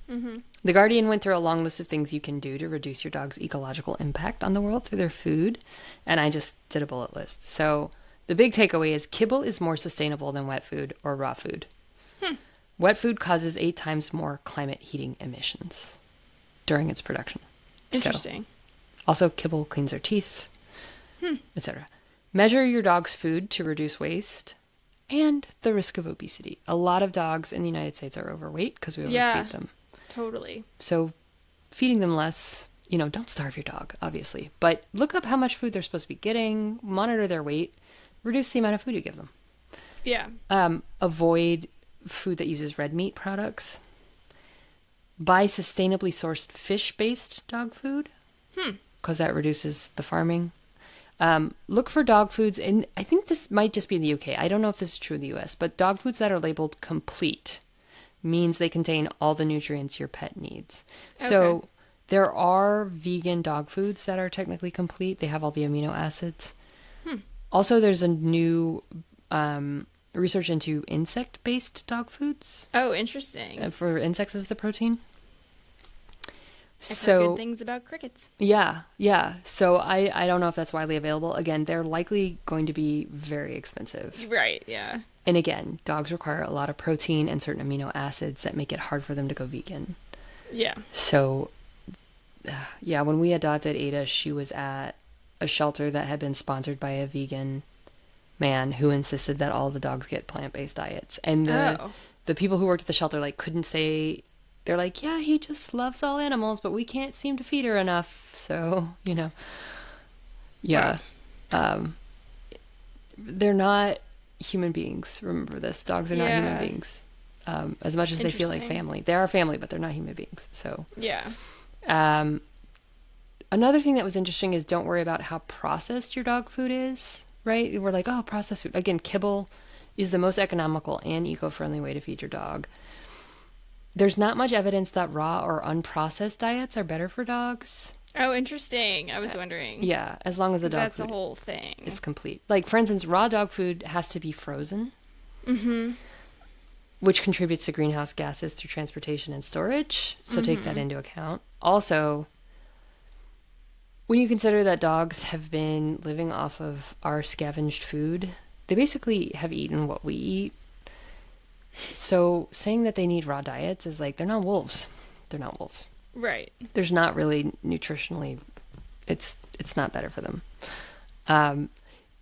The Guardian went through a long list of things you can do to reduce your dog's ecological impact on the world through their food, and I just did a bullet list. So the big takeaway is kibble is more sustainable than wet food or raw food. Wet food causes 8 times more climate heating emissions during its production. Interesting. So, also, kibble cleans their teeth, etc. Measure your dog's food to reduce waste and the risk of obesity. A lot of dogs in the United States are overweight because we overfeed them. Totally. So feeding them less, don't starve your dog, obviously. But look up how much food they're supposed to be getting, monitor their weight, reduce the amount of food you give them. Yeah. Avoid food that uses red meat products. Buy sustainably sourced fish-based dog food because that reduces the farming. Look for dog foods, and I think this might just be in the UK. I don't know if this is true in the US, but dog foods that are labeled complete means they contain all the nutrients your pet needs. Okay. So there are vegan dog foods that are technically complete. They have all the amino acids. Also, there's a new research into insect-based dog foods. Oh, interesting. For insects as the protein. I've heard good things about crickets. Yeah. So I don't know if that's widely available. Again, they're likely going to be very expensive. Right, yeah. And again, dogs require a lot of protein and certain amino acids that make it hard for them to go vegan. Yeah. So, yeah, when we adopted Ada, she was at a shelter that had been sponsored by a vegan man who insisted that all the dogs get plant-based diets. And the people who worked at the shelter couldn't say, they're like, yeah, he just loves all animals, but we can't seem to feed her enough. So, yeah. They're not human beings. Remember this. Dogs are not human beings. As much as they feel like family. They are family, but they're not human beings. So, yeah. Another thing that was interesting is don't worry about how processed your dog food is, right? We're like, oh, processed food. Again, kibble is the most economical and eco-friendly way to feed your dog. There's not much evidence that raw or unprocessed diets are better for dogs. Oh, interesting. I was wondering. Yeah, as long as the dog that's food a whole thing. is complete. Like, for instance, raw dog food has to be frozen, which contributes to greenhouse gases through transportation and storage. So take that into account. Also, when you consider that dogs have been living off of our scavenged food, they basically have eaten what we eat. So saying that they need raw diets is like, they're not wolves. They're not wolves. Right. There's not really nutritionally, it's not better for them.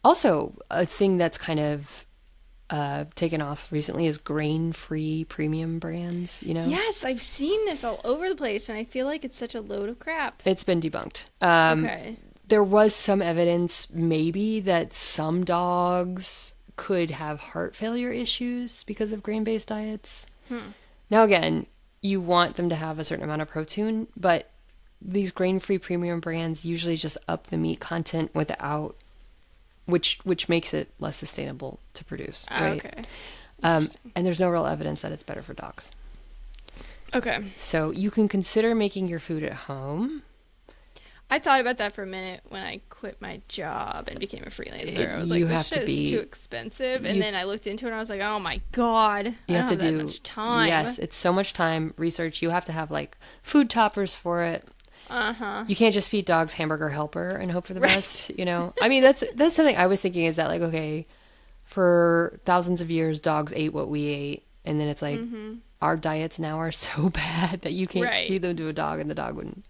Also, a thing that's kind of taken off recently is grain-free premium brands, Yes, I've seen this all over the place, and I feel like it's such a load of crap. It's been debunked. Okay. There was some evidence maybe that some dogs could have heart failure issues because of grain-based diets. Now again, you want them to have a certain amount of protein, but these grain-free premium brands usually just up the meat content without, which makes it less sustainable to produce, right? Okay. And there's no real evidence that it's better for dogs. Okay. So you can consider making your food at home. I thought about that for a minute when I quit my job and became a freelancer. I was like, this shit is too expensive. And then I looked into it and I was like, oh my God. You have to do that much time. Yes, it's so much time, research. You have to have food toppers for it. You can't just feed dogs Hamburger Helper and hope for the best, I mean, that's something I was thinking is that okay, for thousands of years, dogs ate what we ate. And then it's like, our diets now are so bad that you can't feed them to a dog and the dog wouldn't,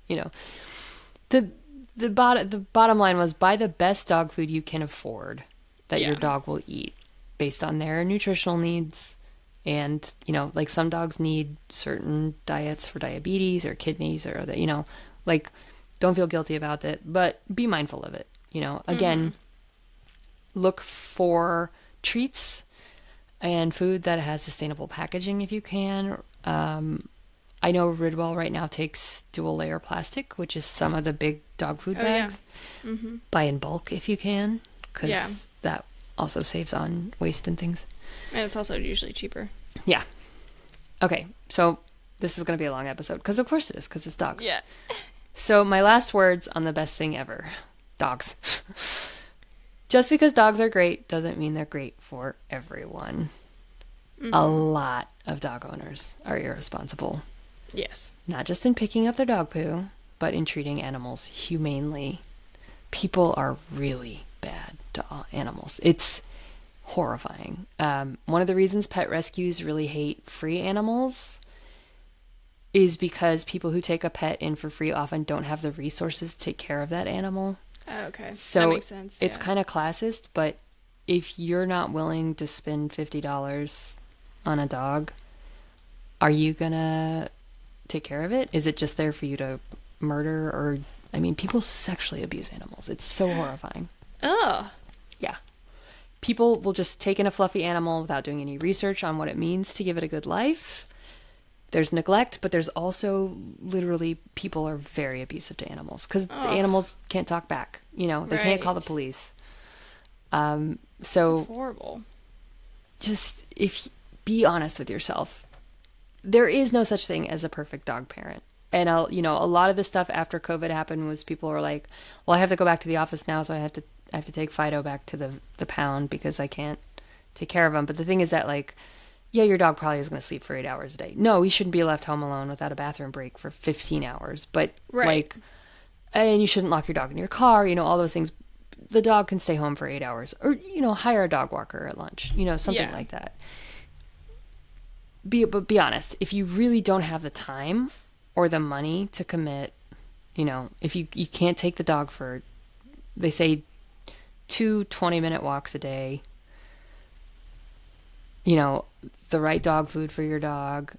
the bottom line was buy the best dog food you can afford that your Yeah. dog will eat based on their nutritional needs. And, like some dogs need certain diets for diabetes or kidneys or the, like don't feel guilty about it, but be mindful of it. Mm-hmm. Again, look for treats and food that has sustainable packaging if you can. I know Ridwell right now takes dual layer plastic, which is some of the big dog food Oh yeah. bags. Mm-hmm. Buy in bulk if you can, because Yeah. that also saves on waste and things. And it's also usually cheaper. Yeah. Okay, so this is going to be a long episode, because of course it is, because it's dogs. Yeah. So my last words on the best thing ever. Dogs. Just because dogs are great doesn't mean they're great for everyone. Mm-hmm. A lot of dog owners are irresponsible. Yes. Not just in picking up their dog poo, but in treating animals humanely. People are really bad to animals. It's horrifying. One of the reasons pet rescues really hate free animals is because people who take a pet in for free often don't have the resources to take care of that animal. Oh, okay. So that makes sense. it's Yeah. kind of classist, but if you're not willing to spend $50 on a dog, are you gonna take care of it? Is it just there for you to murder? Or, I mean, people sexually abuse animals. It's so horrifying. Oh. Yeah. People will just take in a fluffy animal without doing any research on what it means to give it a good life. There's neglect, but there's also literally people are very abusive to animals because the animals can't talk back. They can't call the Right. police. It's So horrible. just be honest with yourself. There is no such thing as a perfect dog parent. And a lot of the stuff after COVID happened was people were like, "Well, I have to go back to the office now, so I have to take Fido back to the pound because I can't take care of him." But the thing is that, like, yeah, your dog probably is going to sleep for 8 hours a day. No, he shouldn't be left home alone without a bathroom break for 15 hours. But Right. like, and you shouldn't lock your dog in your car. All those things. The dog can stay home for 8 hours, or hire a dog walker at lunch. Something Yeah. like that. But be honest. If you really don't have the time or the money to commit, if you can't take the dog for, they say, 2 20-minute walks a day, the right dog food for your dog,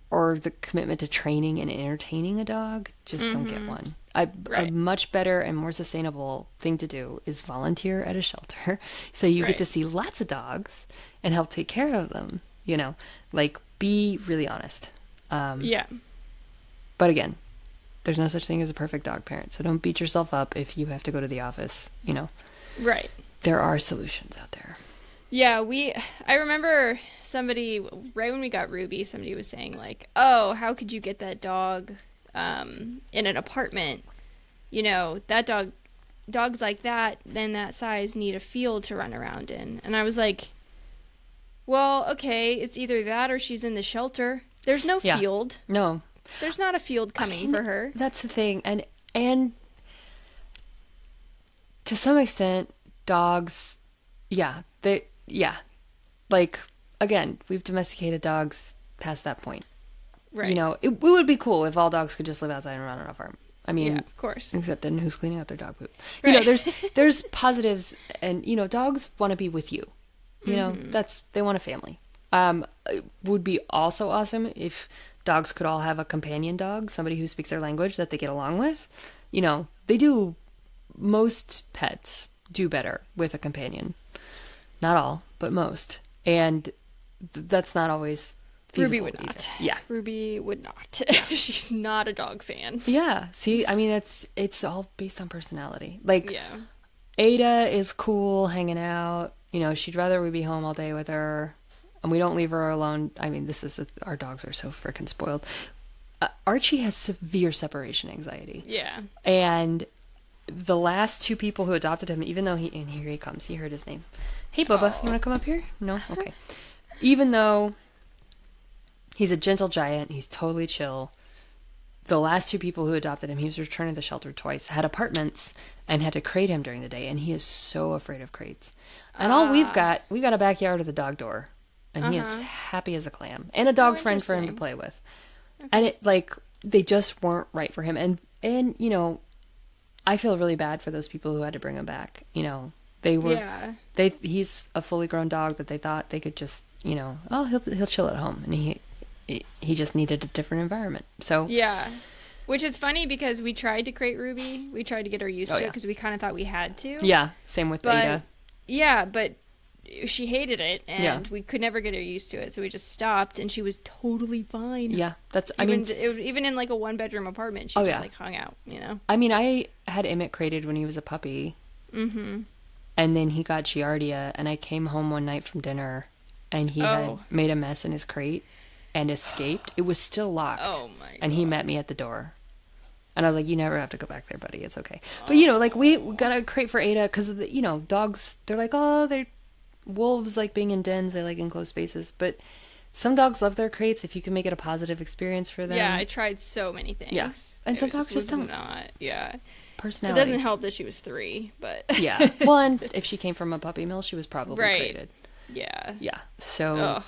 or the commitment to training and entertaining a dog, just don't get one. A Right. much better and more sustainable thing to do is volunteer at a shelter so you get Right. to see lots of dogs and help take care of them. Like, be really honest. Yeah. But again, there's no such thing as a perfect dog parent, so don't beat yourself up if you have to go to the office. Right. There are solutions out there. Yeah, I remember somebody, right when we got Ruby, somebody was saying, like, "Oh, how could you get that dog in an apartment? Dogs like that, then that size, need a field to run around in." And I was like, well, okay, it's either that or she's in the shelter. There's no Yeah. field. No, There's not a field coming for her. that's the thing. And to some extent, dogs, yeah, like, again, we've domesticated dogs past that point. Right. It would be cool if all dogs could just live outside and run on a farm. I mean, Yeah, of course. except then who's cleaning up their dog poop? Right. There's positives, and dogs want to be with you. They want a family. It would be also awesome if dogs could all have a companion dog, somebody who speaks their language that they get along with. They do. Most pets do better with a companion. Not all, but most. And that's not always feasible. Ruby would either. not. Yeah. Ruby would not. She's not a dog fan. Yeah. See, I mean, it's all based on personality. Like, Yeah. Ada is cool hanging out. She'd rather we be home all day with her, and we don't leave her alone. I mean, our dogs are so freaking spoiled. Archie has severe separation anxiety. Yeah. And the last two people who adopted him, even though and here he comes, he heard his name. Hey, Bubba, you want to come up here? No? Okay. Even though he's a gentle giant, he's totally chill. The last two people who adopted him, he was returned to the shelter twice, had apartments, and had to crate him during the day, and he is so afraid of crates. And all we got a backyard with a dog door, and he is happy as a clam, and a dog friend for him to interesting. play with. And it, like, they just weren't right for him. And I feel really bad for those people who had to bring him back. You know, they were Yeah. he's a fully grown dog that they thought they could just, you know, oh, he'll chill at home, and he just needed a different environment. So Yeah. Which is funny because we tried to crate Ruby. We tried to get her used to it because we kind of thought we had to. yeah, same with But Ada. yeah, but she hated it, and Yeah. we could never get her used to it, so we just stopped, and she was totally fine. Yeah, that's Even in like a 1-bedroom apartment, she just like hung out, you know. I mean, I had Emmett crated when he was a puppy. Mm-hmm. And then he got Giardia, and I came home one night from dinner, and he had made a mess in his crate and escaped. It was still locked. Oh my God. And he met me at the door. And I was like, you never have to go back there, buddy. It's okay. But, you know, like, we got a crate for Ada because, you know, dogs, they're like, oh, they're wolves like being in dens. They like enclosed spaces. But some dogs love their crates if you can make it a positive experience for them. Yeah, I tried so many things. Yeah. And some dogs just don't. Not, yeah. Personality. It doesn't help that she was 3, but... Yeah. Well, and if she came from a puppy mill, she was probably crated. Yeah. Yeah. So,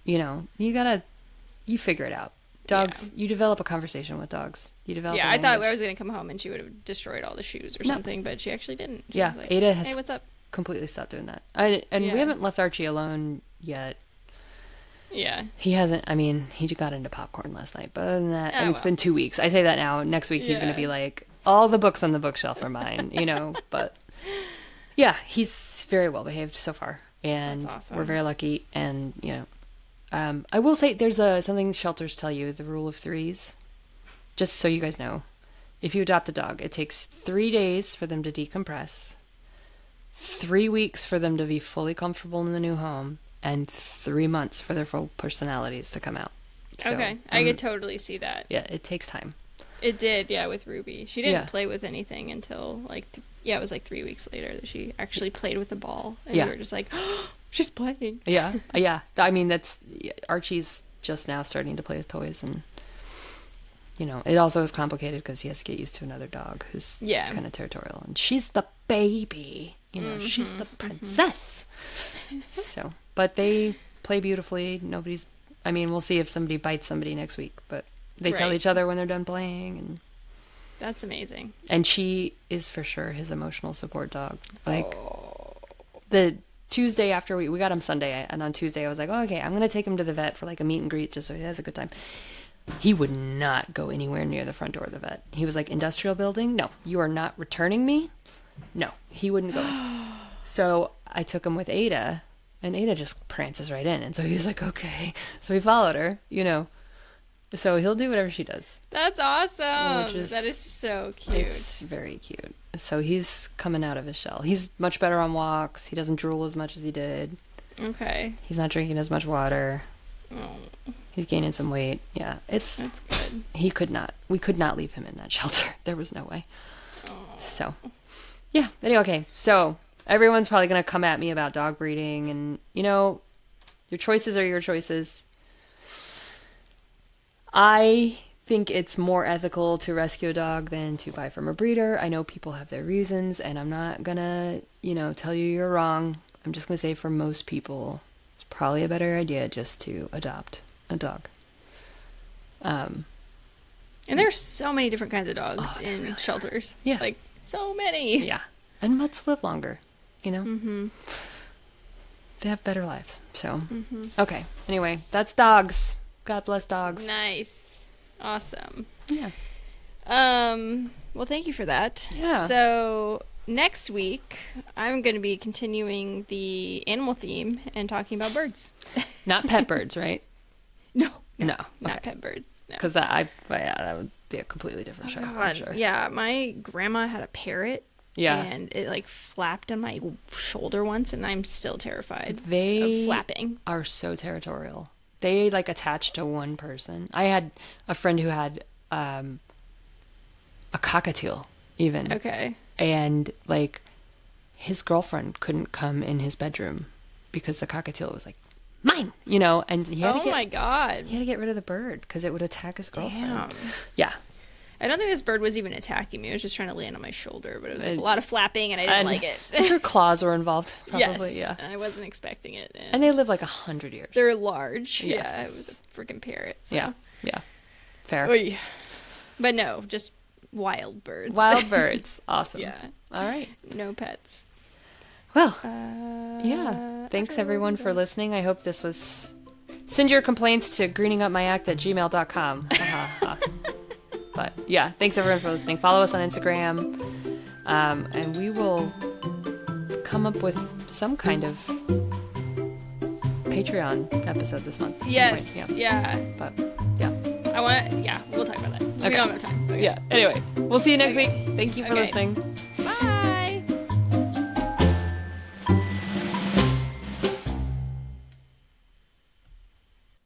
you know, you figure it out. Dogs, you develop a conversation with dogs. You develop I thought I was going to come home and she would have destroyed all the shoes or something, but she actually didn't. She was like, Ada has hey, what's up? completely stopped doing that. We haven't left Archie alone yet. Yeah. He hasn't, I mean, he got into popcorn last night, but other than that, and it's been 2 weeks. I say that now. Next week he's going to be like, all the books on the bookshelf are mine, you know, but yeah, he's very well behaved so far, and That's awesome. We're very lucky, and, you know, I will say there's something shelters tell you, the rule of 3s. Just so you guys know, if you adopt a dog, it takes 3 days for them to decompress, 3 weeks for them to be fully comfortable in the new home, and 3 months for their full personalities to come out. So, okay, I could totally see that. Yeah, it takes time. It did, yeah, with Ruby. She didn't play with anything until, like, it was like 3 weeks later that she actually played with the ball. And we were just like, oh, she's playing. Yeah. I mean, Archie's just now starting to play with toys, and, you know, it also is complicated because he has to get used to another dog who's kind of territorial. And she's the baby, you know, she's the princess. So, but they play beautifully. We'll see if somebody bites somebody next week, but they tell each other when they're done playing, and that's amazing. And she is for sure his emotional support dog. Like the Tuesday after we got him Sunday, and on Tuesday I was like, oh, okay, I'm gonna take him to the vet for like a meet and greet just so he has a good time. He would not go anywhere near the front door of the vet. He was like, industrial building? No. You are not returning me? No. He wouldn't go in. So I took him with Ada, and Ada just prances right in, and so he was like, okay. So he followed her, you know. So he'll do whatever she does. That's awesome. That is so cute. It's very cute. So he's coming out of his shell. He's much better on walks. He doesn't drool as much as he did. Okay. He's not drinking as much water. Oh. He's gaining some weight. Yeah, that's good. We could not leave him in that shelter. There was no way. Oh. So, yeah. Anyway, okay. So everyone's probably going to come at me about dog breeding, and, you know, your choices are your choices. I think it's more ethical to rescue a dog than to buy from a breeder. I know people have their reasons, and I'm not gonna, you know, tell you you're wrong. I'm just gonna say for most people, it's probably a better idea just to adopt a dog. And there's so many different kinds of dogs in really shelters. Yeah. Like, so many. Yeah. And mutts live longer, you know? Mm-hmm. They have better lives. So, okay. Anyway, that's dogs. God bless dogs. Nice. Awesome. Yeah. Well, thank you for that. Yeah. So next week, I'm going to be continuing the animal theme and talking about birds. Not pet birds, right? No. Not pet birds. Because that would be a completely different show. God. For sure. Yeah, my grandma had a parrot. Yeah. And it like flapped on my shoulder once, and I'm still terrified of flapping. Are so territorial. They like attach to one person. I had a friend who had a cockatiel even. Okay. And like his girlfriend couldn't come in his bedroom because the cockatiel was like, mine, you know, and he had my God. He had to get rid of the bird because it would attack his girlfriend. Damn. Yeah. I don't think this bird was even attacking me. It was just trying to land on my shoulder, but it was a lot of flapping, and I didn't like it. I'm sure claws were involved, probably. Yes, Yeah. and I wasn't expecting it. And they live like 100 years. They're large. Yes. Yeah, it was a freaking parrot. So. Yeah. Fair. Oy. But no, just wild birds. Wild birds. Awesome. Yeah. All right. No pets. Well, yeah. Thanks everyone for listening. I hope this was. Send your complaints to greeningupmyact@gmail.com. But yeah, thanks everyone for listening. Follow us on Instagram, and we will come up with some kind of Patreon episode this month. Yes. Yeah. But yeah. We'll talk about that. We don't have time. Okay. Yeah. Anyway, we'll see you next week. Thank you for listening.